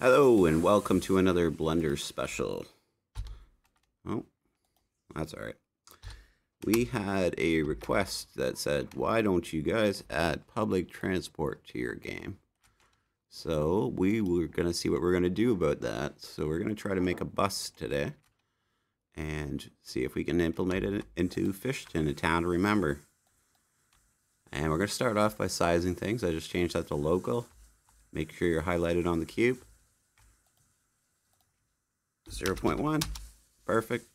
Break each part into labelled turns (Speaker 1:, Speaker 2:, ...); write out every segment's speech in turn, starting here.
Speaker 1: Hello and welcome to another Blender special. Oh, that's all right. We had a request that said, why don't you guys add public transport to your game? So we were going to see what we're going to do about that. So we're going to try to make a bus today and see if we can implement it into Fishton, a town to remember. And we're going to start off by sizing things. I just changed that to local. Make sure you're highlighted on the cube. 0.1, perfect.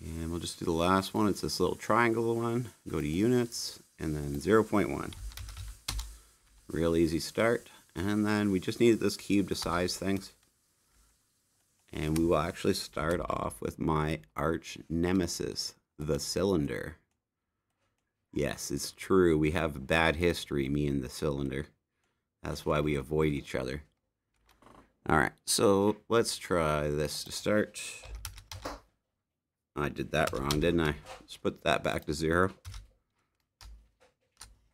Speaker 1: And we'll just do the last one. It's this little triangle one. Go to units and then 0.1. Real easy start. And then we just need this cube to size things. And we will actually start off with my arch nemesis, the cylinder. Yes, it's true. We have a bad history, me and the cylinder. That's why we avoid each other. Alright, so let's try this to start. I did that wrong, didn't I? Let's put that back to 0.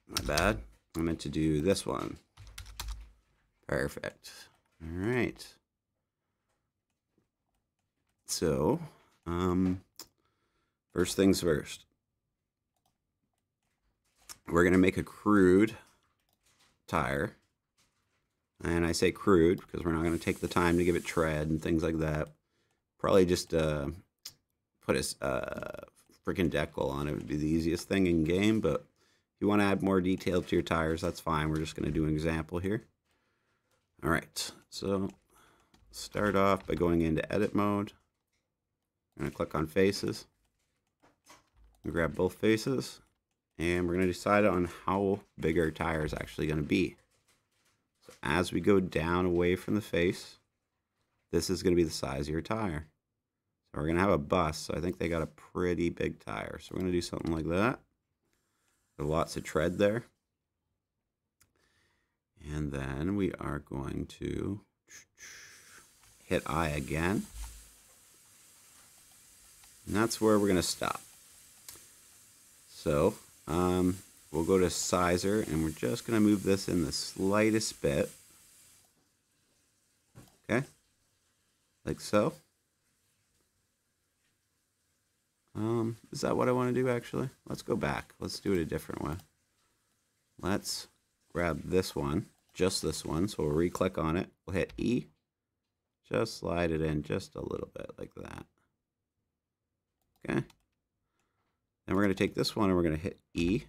Speaker 1: My bad. I meant to do this one. Perfect. Alright. So, first things first. We're going to make a crude tire. And I say crude because we're not going to take the time to give it tread and things like that. Probably just put a freaking decal on it would be the easiest thing in game. But if you want to add more detail to your tires, that's fine. We're just going to do an example here. All right. So start off by going into edit mode. I'm going to click on faces. Grab both faces. And we're going to decide on how big our tire is actually going to be. As we go down away from the face, this is going to be the size of your tire. So we're going to have a bus, so I think they got a pretty big tire. So we're going to do something like that. With lots of tread there. And then we are going to hit I again. And that's where we're going to stop. So, we'll go to sizer and we're just going to move this in the slightest bit. Okay. Like so. Is that what I want to do actually? Let's go back. Let's do it a different way. Let's grab this one, just this one. So we'll re-click on it. We'll hit E. Just slide it in just a little bit like that. Okay. Then we're going to take this one and we're going to hit E.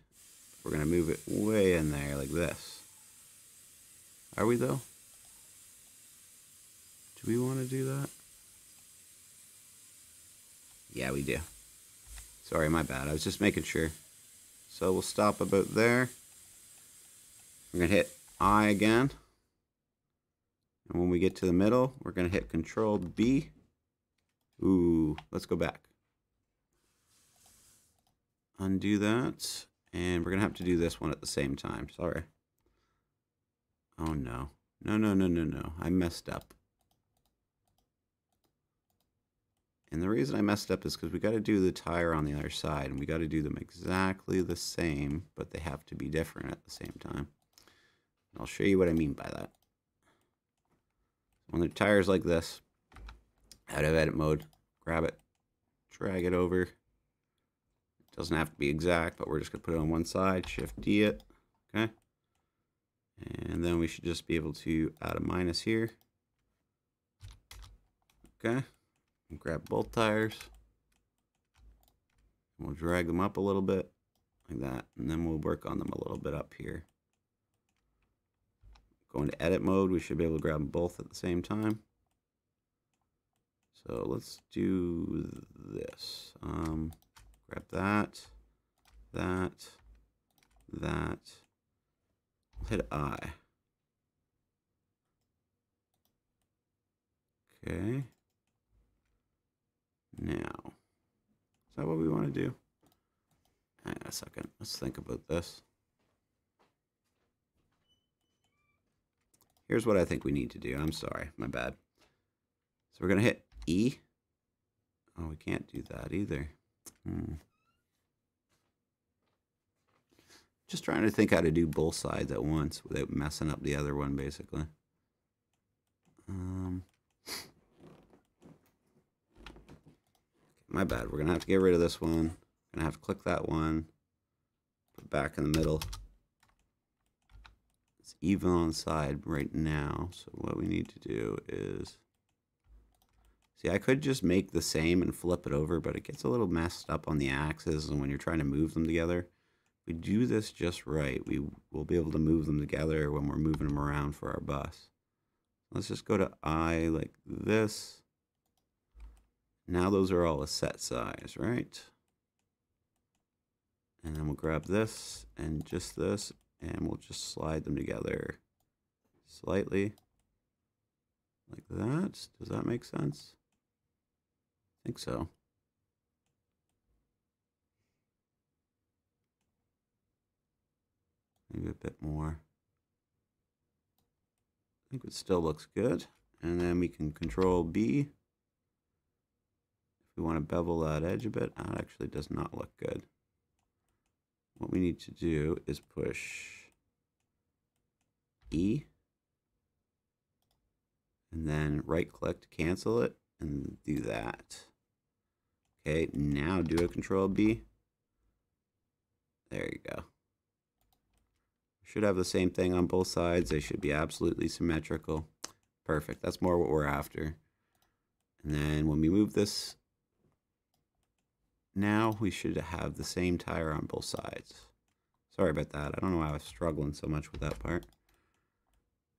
Speaker 1: We're going to move it way in there like this. Are we though? Do we want to do that? Yeah, we do. Sorry, my bad. I was just making sure. So we'll stop about there. We're going to hit I again. And when we get to the middle, we're going to hit Control B. Ooh, let's go back. Undo that. And we're going to have to do this one at the same time. Sorry. Oh, no. No. I messed up. And the reason I messed up is because we got to do the tire on the other side. And we got to do them exactly the same, but they have to be different at the same time. And I'll show you what I mean by that. When the tire's like this, out of edit mode, grab it, drag it over. Doesn't have to be exact, but we're just going to put it on one side, Shift D it, okay? And then we should just be able to add a minus here. Okay, and grab both tires. We'll drag them up a little bit, like that, and then we'll work on them a little bit up here. Go into edit mode, we should be able to grab them both at the same time. So let's do this. Grab that. Hit I. Okay. Now, is that what we want to do? Hang on a second. Let's think about this. Here's what I think we need to do. I'm sorry. My bad. So we're going to hit E. Oh, we can't do that either. Just trying to think how to do both sides at once without messing up the other one, basically. My bad. We're going to have to get rid of this one. Going to have to click that one. Put it back in the middle. It's even on the side right now. So what we need to do is... See, I could just make the same and flip it over, but it gets a little messed up on the axes, and when you're trying to move them together, if we do this just right, we will be able to move them together when we're moving them around for our bus. Let's just go to I like this. Now those are all a set size, right? And then we'll grab this and just this, and we'll just slide them together slightly like that. Does that make sense? I think so. Maybe a bit more. I think it still looks good. And then we can Control B. If we want to bevel that edge a bit, that actually does not look good. What we need to do is push E. And then right click to cancel it and do that. Okay, now do a Control B. There you go. Should have the same thing on both sides. They should be absolutely symmetrical. Perfect. That's more what we're after. And then when we move this, now we should have the same tire on both sides. Sorry about that. I don't know why I was struggling so much with that part.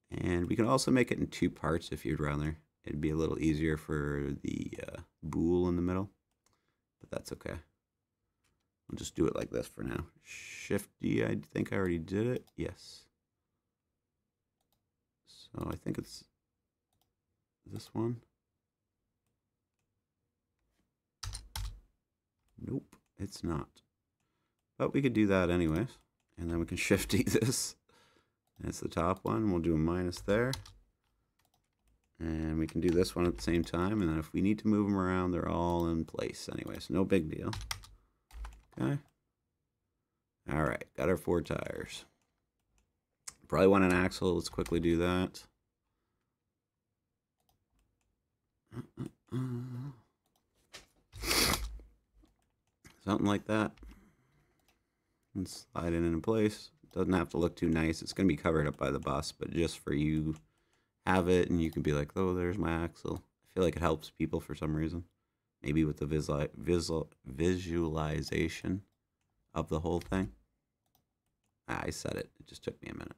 Speaker 1: And we can also make it in two parts if you'd rather. It'd be a little easier for the bool in the middle. But that's okay. I'll just do it like this for now. Shift D, I think I already did it. Yes. So I think it's this one. Nope, it's not. But we could do that anyways. And then we can Shift D this. And it's the top one. We'll do a minus there. And we can do this one at the same time. And then if we need to move them around, they're all in place anyways. No big deal. Okay. All right. Got our 4 tires. Probably want an axle. Let's quickly do that. Something like that. And slide it into place. Doesn't have to look too nice. It's going to be covered up by the bus, but just for you have it and you can be like, oh, there's my axle. I feel like it helps people for some reason. Maybe with the visualization of the whole thing. I said it. It just took me a minute.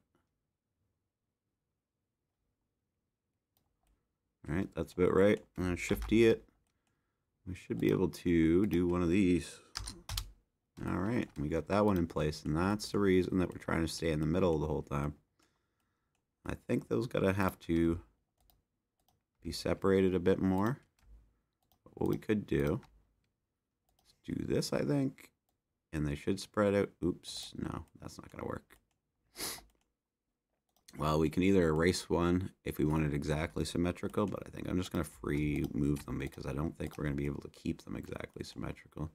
Speaker 1: All right, that's about right. I'm going to Shift D it. We should be able to do one of these. All right, we got that one in place, and that's the reason that we're trying to stay in the middle the whole time. I think those gotta have to be separated a bit more. But what we could do is do this, I think, and they should spread out. Oops, no, that's not gonna work. Well, we can either erase one if we want it exactly symmetrical, but I think I'm just gonna free move them because I don't think we're gonna be able to keep them exactly symmetrical.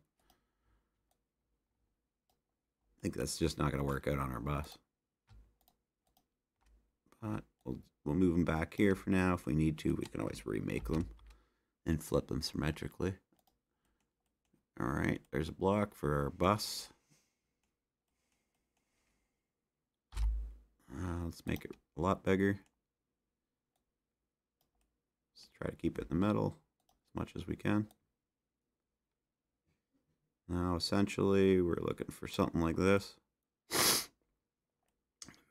Speaker 1: I think that's just not gonna work out on our bus. But we'll move them back here for now. If we need to, we can always remake them and flip them symmetrically. All right, there's a block for our bus. Let's make it a lot bigger. Let's try to keep it in the middle as much as we can. Now, essentially, we're looking for something like this.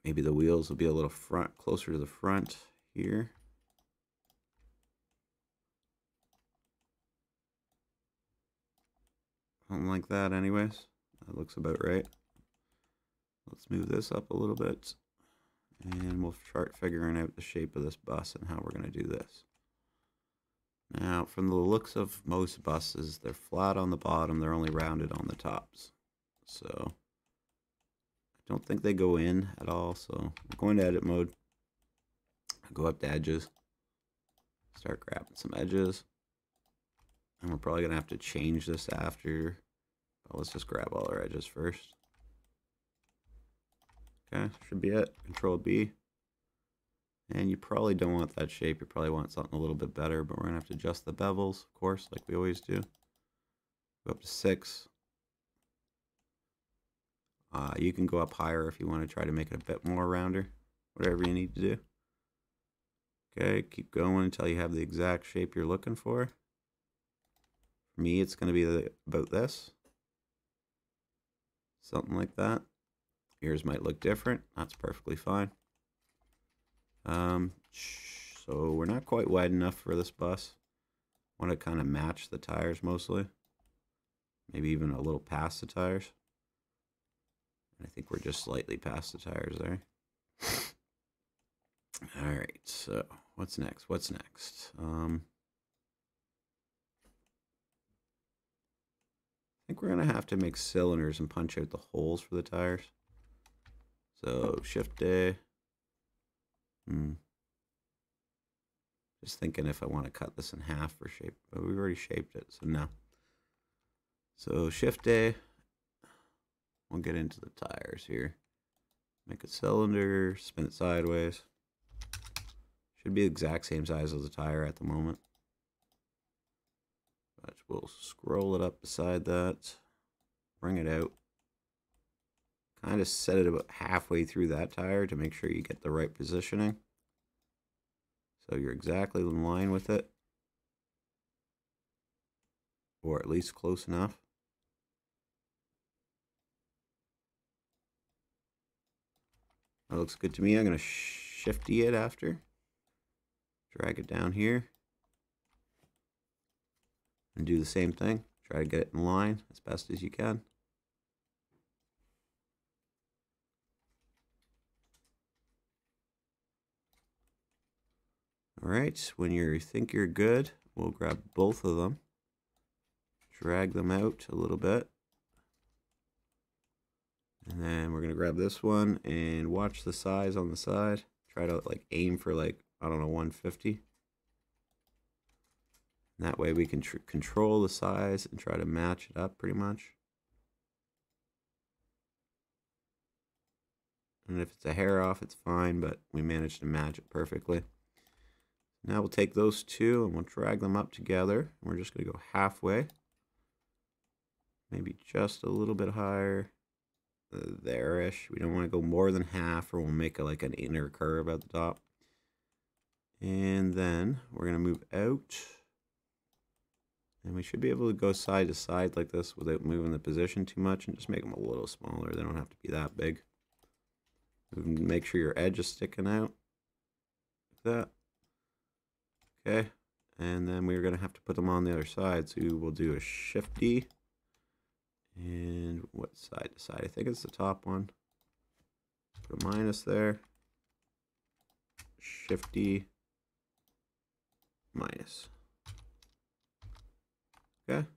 Speaker 1: Maybe the wheels will be a little closer to the front here. Something like that anyways. That looks about right. Let's move this up a little bit. And we'll start figuring out the shape of this bus and how we're going to do this. Now, from the looks of most buses, they're flat on the bottom. They're only rounded on the tops. So don't think they go in at all, so I'm going to edit mode. Go up to edges. Start grabbing some edges. And we're probably going to have to change this after. But let's just grab all our edges first. Okay, should be it. Control B. And you probably don't want that shape. You probably want something a little bit better, but we're going to have to adjust the bevels, of course, like we always do. Go up to 6. You can go up higher if you want to try to make it a bit more rounder, whatever you need to do. Okay, keep going until you have the exact shape you're looking for. For me, it's going to be about this. Something like that. Yours might look different. That's perfectly fine. So we're not quite wide enough for this bus. Want to kind of match the tires mostly. Maybe even a little past the tires. I think we're just slightly past the tires there. All right, so what's next? What's next? I think we're going to have to make cylinders and punch out the holes for the tires. So Shift A. Just thinking if I want to cut this in half for shape, but we've already shaped it, so no. So Shift A. We'll get into the tires here. Make a cylinder, spin it sideways. Should be the exact same size as the tire at the moment. But we'll scroll it up beside that, bring it out. Kind of set it about halfway through that tire to make sure you get the right positioning. So you're exactly in line with it. Or at least close enough. That looks good to me. I'm going to Shift-E it after. Drag it down here. And do the same thing. Try to get it in line as best as you can. Alright, when you think you're good, we'll grab both of them. Drag them out a little bit. And then we're going to grab this one and watch the size on the side. Try to like aim for like, I don't know, 150. And that way we can control the size and try to match it up pretty much. And if it's a hair off, it's fine, but we managed to match it perfectly. Now we'll take those two and we'll drag them up together. We're just going to go halfway. Maybe just a little bit higher. There-ish. We don't want to go more than half or we'll make like an inner curve at the top. And then we're going to move out. And we should be able to go side to side like this without moving the position too much and just make them a little smaller. They don't have to be that big. Make sure your edge is sticking out like that. Okay, and then we're going to have to put them on the other side, so we'll do a Shift-D. And what side to side? I think it's the top one. Put a minus there. Shift-D. Minus. Okay.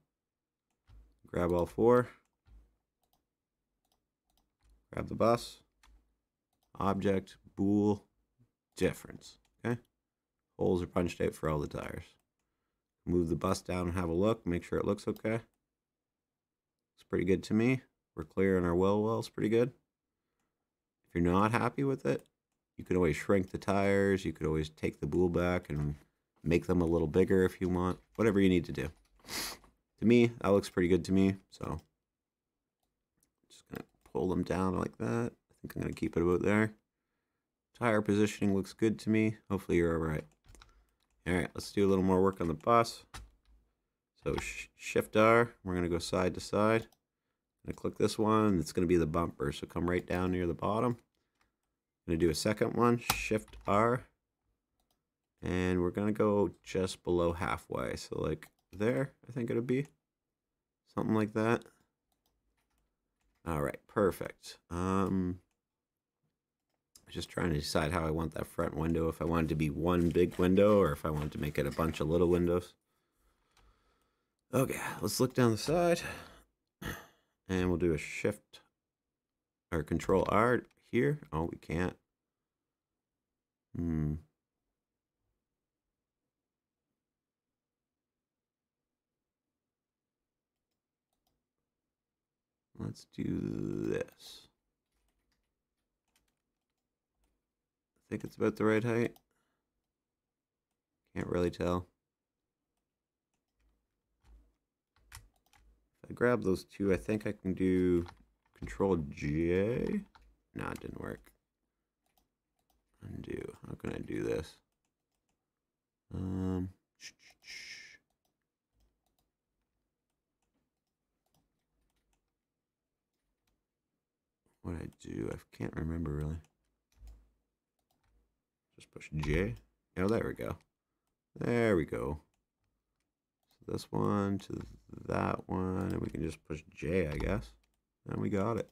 Speaker 1: Grab all four. Grab the bus. Object, bool, difference. Okay. Holes are punched out for all the tires. Move the bus down and have a look. Make sure it looks okay. Looks pretty good to me. We're clear on our wells pretty good. If you're not happy with it, you could always shrink the tires. You could always take the bool back and make them a little bigger if you want. Whatever you need to do. To me, that looks pretty good to me. So just going to pull them down like that. I think I'm going to keep it about there. Tire positioning looks good to me. Hopefully you're all right. All right, let's do a little more work on the bus. So Shift R, we're going to go side to side. I'm going to click this one. It's going to be the bumper. So come right down near the bottom. I'm going to do a second one, Shift R. And we're going to go just below halfway. So like there, I think it'll be. Something like that. All right, perfect. Just trying to decide how I want that front window. If I want it to be one big window or if I want to make it a bunch of little windows. Okay, let's look down the side. And we'll do a Shift or Control R here. Oh, we can't. Let's do this. I think it's about the right height. Can't really tell. If I grab those two, I think I can do Control J. No, it didn't work. Undo. How can I do this? What I do, I can't remember really. Just push J. Oh, there we go. There we go. So this one to that one, and we can just push J, I guess. And we got it.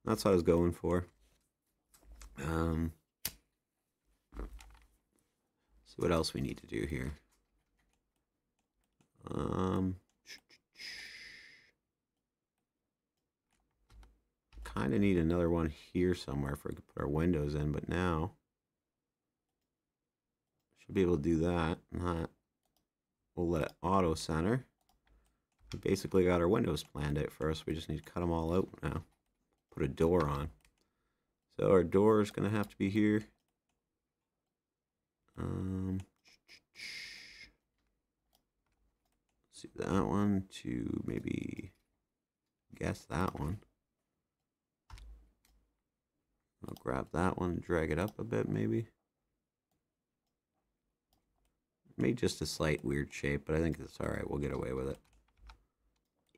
Speaker 1: That's what I was going for. See what else we need to do here. Kind of need another one here somewhere if we could put our windows in, but now should be able to do that. We'll let it auto center. We basically got our windows planned out for us. We just need to cut them all out now. Put a door on. So our door is going to have to be here. See that one to maybe guess that one. I'll grab that one and drag it up a bit maybe. Made just a slight weird shape, but I think it's alright. We'll get away with it.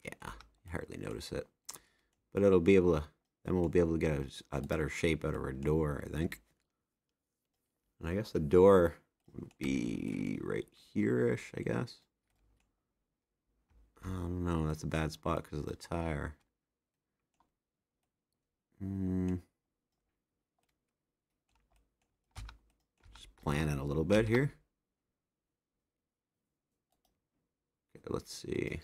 Speaker 1: Yeah, you hardly notice it. But it'll be able to, then we'll be able to get a better shape out of our door, I think. And I guess the door would be right here-ish, I guess. I don't know, that's a bad spot because of the tire. Just plan it a little bit here. Okay, let's see.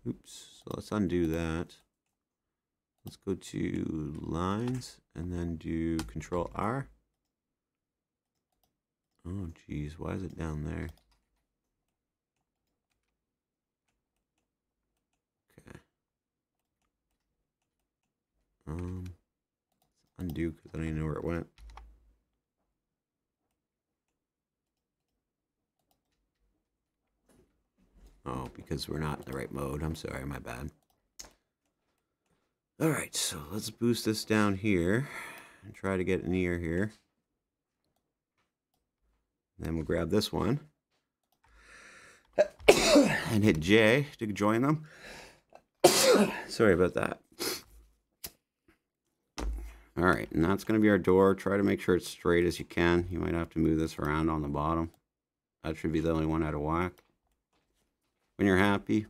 Speaker 1: Oops, so let's undo that. Let's go to lines and then do Control R. Oh geez, why is it down there? Okay. Let's undo because I don't even know where it went. Oh, because we're not in the right mode. I'm sorry, my bad. Alright, so let's boost this down here and try to get near here. Then we'll grab this one and hit J to join them. Sorry about that. Alright, and that's going to be our door. Try to make sure it's straight as you can. You might have to move this around on the bottom. That should be the only one out of whack. When you're happy,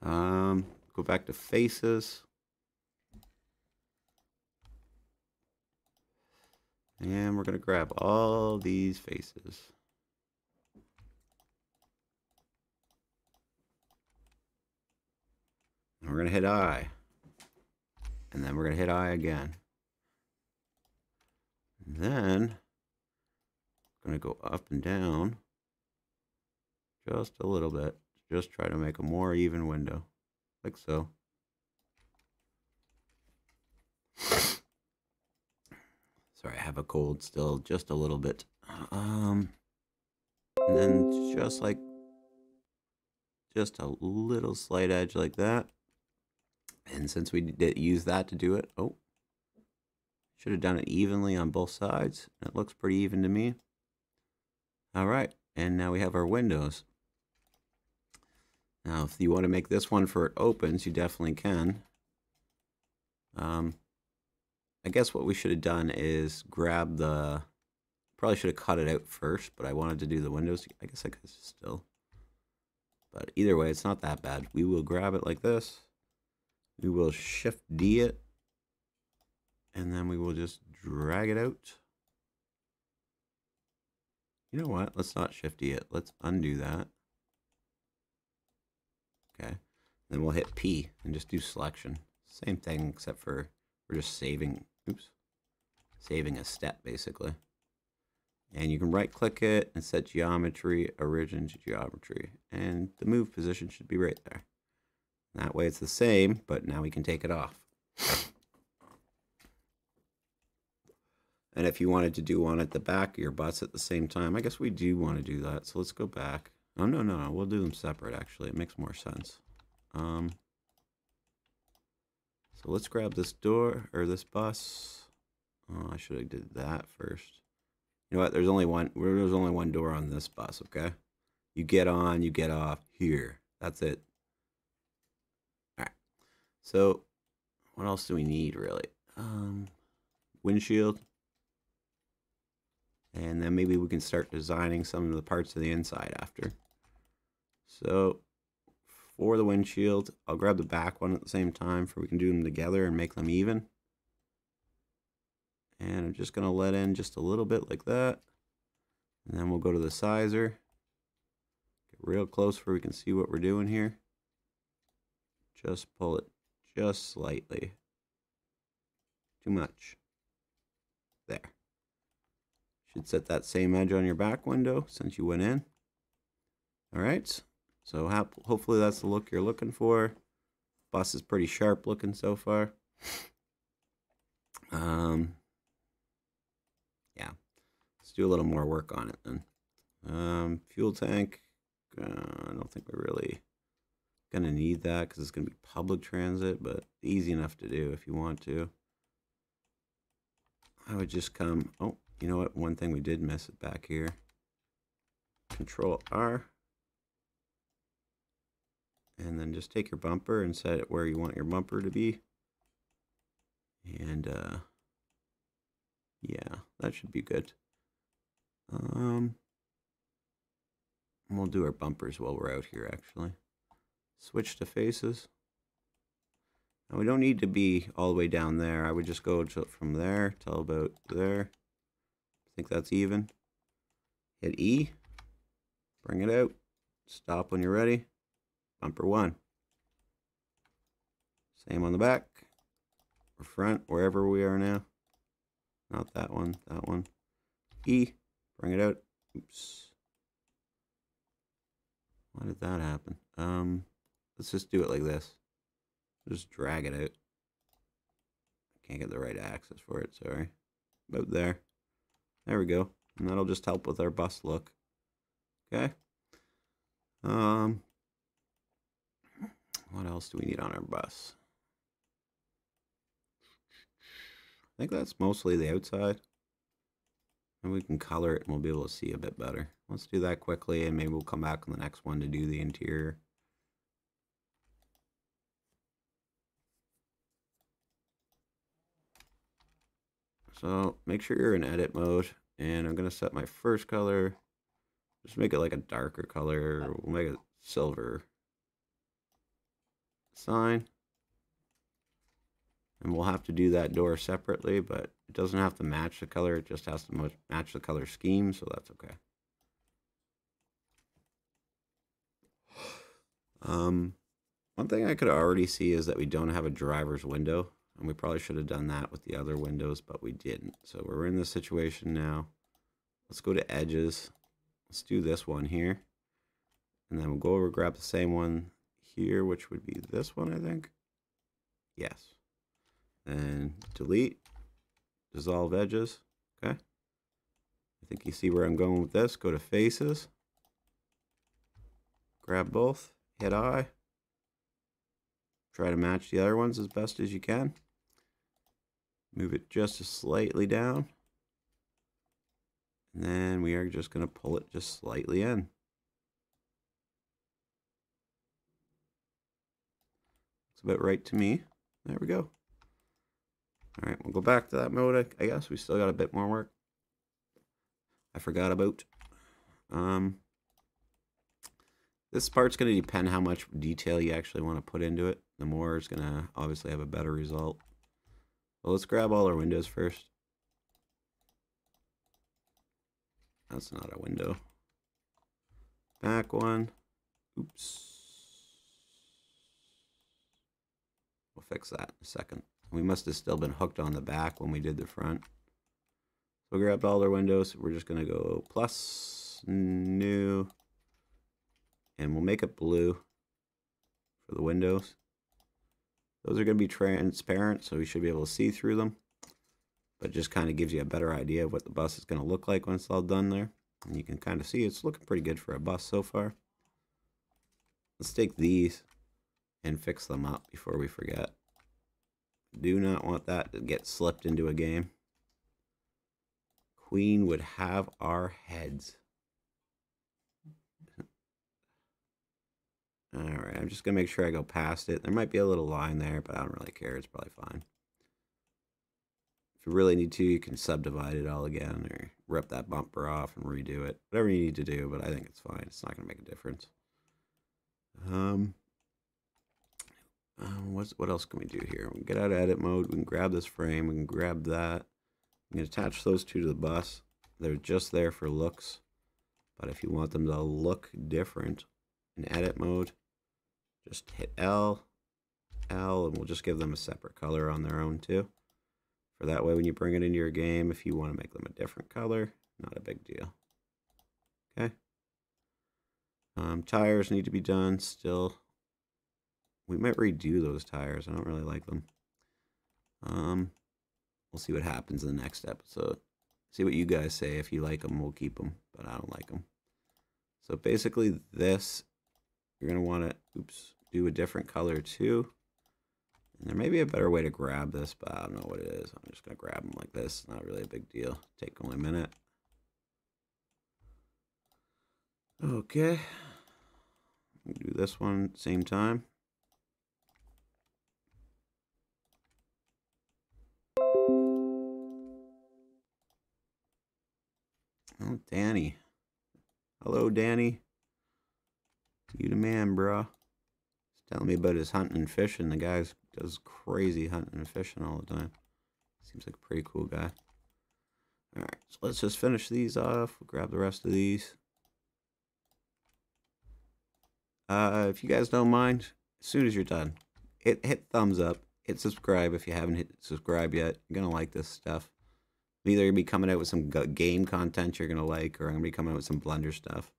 Speaker 1: go back to faces. And we're going to grab all these faces. And we're going to hit I. And then we're going to hit I again. And then I'm going to go up and down just a little bit. Just try to make a more even window. Like so. Sorry, I have a cold still, just a little bit. And then just a little slight edge like that. And since we did use that to do it, oh, should have done it evenly on both sides. It looks pretty even to me. All right, and now we have our windows. Now, if you want to make this one for it opens, you definitely can. I guess what we should have done is grab the, probably should have cut it out first, but I wanted to do the windows. I guess I could still. But either way, it's not that bad. We will grab it like this. We will Shift D it. And then we will just drag it out. You know what? Let's not Shift D it. Let's undo that. Okay. Then we'll hit P and just do selection. Same thing, except for we're just saving, saving a step basically. And you can right click it and set geometry, origin to geometry. And the move position should be right there. That way it's the same, but now we can take it off. And if you wanted to do one at the back of your bus at the same time, I guess we do want to do that. So let's go back. Oh, no. We'll do them separate, actually. It makes more sense. So let's grab this door, or this bus. Oh, I should have did that first. You know what? There's only one door on this bus, okay? You get on, you get off here. That's it. All right. So what else do we need, really? Windshield. And then maybe we can start designing some of the parts of the inside after. So for the windshield, I'll grab the back one at the same time so we can do them together and make them even. And I'm just going to let in just a little bit like that. And then we'll go to the sizer. Get real close where we can see what we're doing here. Just pull it just slightly. Too much. There. Should set that same edge on your back window since you went in. All right. So hopefully that's the look you're looking for. Bus is pretty sharp looking so far. Yeah. Let's do a little more work on it then. Fuel tank. I don't think we're really gonna need that because it's gonna be public transit, but easy enough to do if you want to. I would just come. Oh, you know what? One thing we did miss it back here. Control R. And then just take your bumper and set it where you want your bumper to be. And yeah, that should be good. We'll do our bumpers while we're out here, actually. Switch to faces. Now we don't need to be all the way down there. I would just go from there till about there. I think that's even. Hit E. Bring it out. Stop when you're ready. Bumper 1. Same on the back. Or front, wherever we are now. Not that one, that one. E. Bring it out. Oops. Why did that happen? Let's just do it like this. Just drag it out. Can't get the right axis for it, sorry. About there. There we go. And that'll just help with our bus look. Okay. What else do we need on our bus? I think that's mostly the outside. And we can color it and we'll be able to see a bit better. Let's do that quickly and maybe we'll come back on the next one to do the interior. So make sure you're in edit mode, and I'm going to set my first color. Just make it like a darker color. We'll make it silver sign. And we'll have to do that door separately, but it doesn't have to match the color. It just has to match the color scheme, so that's okay. One thing I could already see is that we don't have a driver's window. And we probably should have done that with the other windows, but we didn't. So we're in this situation now. Let's go to edges. Let's do this one here. And then we'll go over, grab the same one here, which would be this one, I think. Yes. And delete. Dissolve edges. Okay. I think you see where I'm going with this. Go to faces. Grab both. Hit I. Try to match the other ones as best as you can. Move it just slightly down. And then we are just going to pull it just slightly in. Looks about right to me. There we go. All right, we'll go back to that mode. I guess we still got a bit more work. I forgot about. This part's going to depend how much detail you actually want to put into it. The more it's going to obviously have a better result. Well, let's grab all our windows first. That's not a window. Back one. Oops. We'll fix that in a second. We must have still been hooked on the back when we did the front. So we grabbed all our windows. We're just going to go plus, new, and we'll make it blue for the windows. Those are going to be transparent, so you should be able to see through them. But it just kind of gives you a better idea of what the bus is going to look like when it's all done there. And you can kind of see it's looking pretty good for a bus so far. Let's take these and fix them up before we forget. Do not want that to get slipped into a game. Queen would have our heads. Alright, I'm just going to make sure I go past it. There might be a little line there, but I don't really care. It's probably fine. If you really need to, you can subdivide it all again or rip that bumper off and redo it. Whatever you need to do, but I think it's fine. It's not going to make a difference. What else can we do here? We can get out of edit mode. We can grab this frame. We can grab that. We can attach those two to the bus. They're just there for looks. But if you want them to look different in edit mode, just hit L, and we'll just give them a separate color on their own too. For that way, when you bring it into your game, if you want to make them a different color, not a big deal. Okay. Tires need to be done still. We might redo those tires. I don't really like them. We'll see what happens in the next episode. See what you guys say. If you like them, we'll keep them, but I don't like them. So basically this, you're going to want to, do a different color too. And there may be a better way to grab this, but I don't know what it is. I'm just going to grab them like this. Not really a big deal. Take only a minute. Okay. Do this one at the same time. Oh, Danny. Hello, Danny. You the man, bro. He's telling me about his hunting and fishing. The guy does crazy hunting and fishing all the time. Seems like a pretty cool guy. Alright, so let's just finish these off. We'll grab the rest of these. If you guys don't mind, as soon as you're done, hit thumbs up. Hit subscribe if you haven't hit subscribe yet. You're going to like this stuff. I'm either going to be coming out with some game content you're going to like, or I'm going to be coming out with some Blender stuff.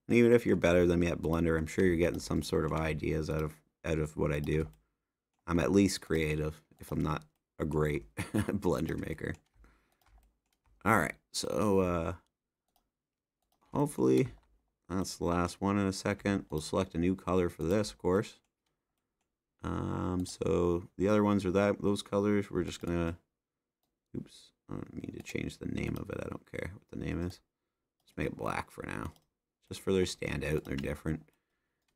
Speaker 1: And even if you're better than me at Blender, I'm sure you're getting some sort of ideas out of what I do. I'm at least creative, if I'm not a great Blender maker. Alright, so hopefully that's the last one in a second. We'll select a new color for this, of course. So the other ones are those colors. We're just gonna, I don't need to change the name of it. I don't care what the name is. Just make it black for now, just for their standout and they're different.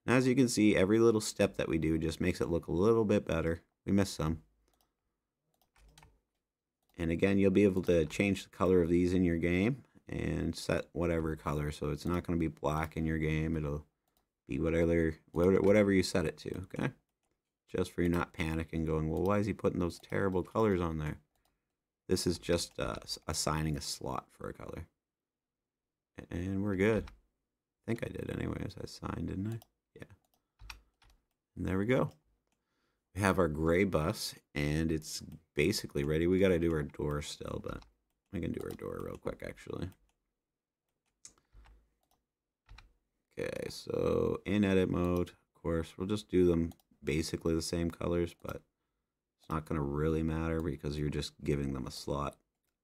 Speaker 1: And as you can see, every little step that we do just makes it look a little bit better. We missed some. And again, you'll be able to change the color of these in your game and set whatever color. So it's not going to be black in your game. It'll be whatever you set it to, okay? Just for you not panicking going, well, why is he putting those terrible colors on there? This is just assigning a slot for a color. And we're good. I think I did anyways. I signed, didn't I? Yeah. And there we go. We have our gray bus, and it's basically ready. We got to do our door still, but we can do our door real quick, actually. Okay, so in edit mode, of course, we'll just do them basically the same colors, but it's not going to really matter because you're just giving them a slot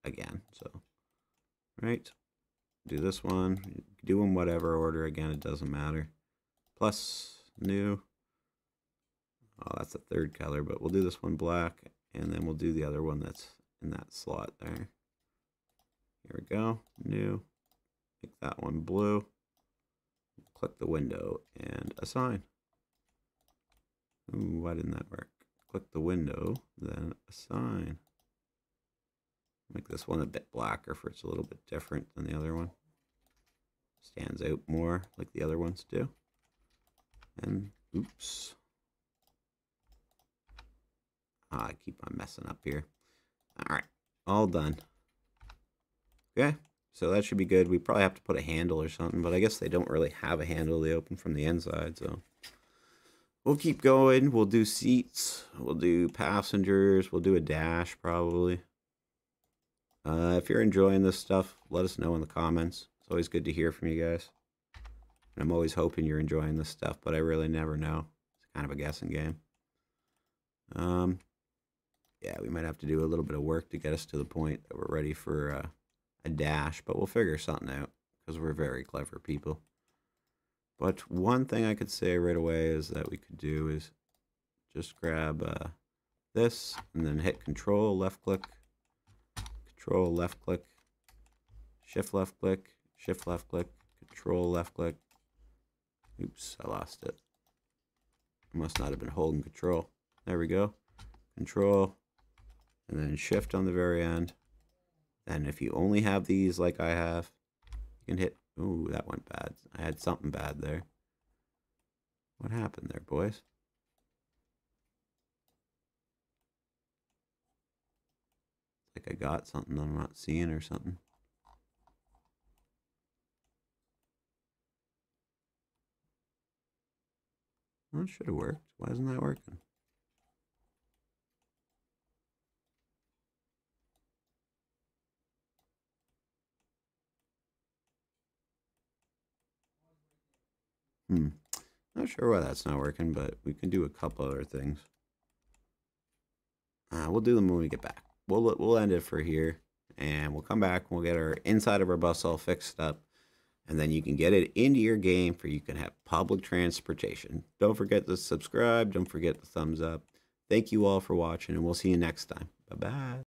Speaker 1: again. So, right, do this one, do them whatever order. Again, it doesn't matter. Plus, new. Oh, that's the third color, but we'll do this one black, and then we'll do the other one that's in that slot there. Here we go, new. Make that one blue. Click the window and assign. Ooh, why didn't that work? Click the window, then assign. Make this one a bit blacker for it's a little bit different than the other one. Stands out more like the other ones do. And oops. I keep on messing up here. Alright, all done. Okay, so that should be good. We probably have to put a handle or something, but I guess they don't really have a handle. They open from the inside, so we'll keep going. We'll do seats. We'll do passengers. We'll do a dash, probably. If you're enjoying this stuff, let us know in the comments. It's always good to hear from you guys. And I'm always hoping you're enjoying this stuff, but I really never know. It's kind of a guessing game. Yeah, we might have to do a little bit of work to get us to the point that we're ready for a dash, but we'll figure something out because we're very clever people. But one thing I could say right away is that we could do is just grab this and then hit Control left click, Control left click, Shift left click, Shift left click, Control left click. Oops, I lost it. I must not have been holding Control. There we go. Control, and then Shift on the very end. And if you only have these like I have, you can hit. Ooh, that went bad. I had something bad there. What happened there, boys? Like I got something that I'm not seeing or something. Well, it should have worked. Why isn't that working? Not sure why that's not working, but we can do a couple other things. We'll do them when we get back. We'll end it for here, and we'll come back. We'll get our inside of our bus all fixed up, and then you can get it into your game for you can have public transportation. Don't forget to subscribe. Don't forget the thumbs up. Thank you all for watching, and we'll see you next time. Bye-bye.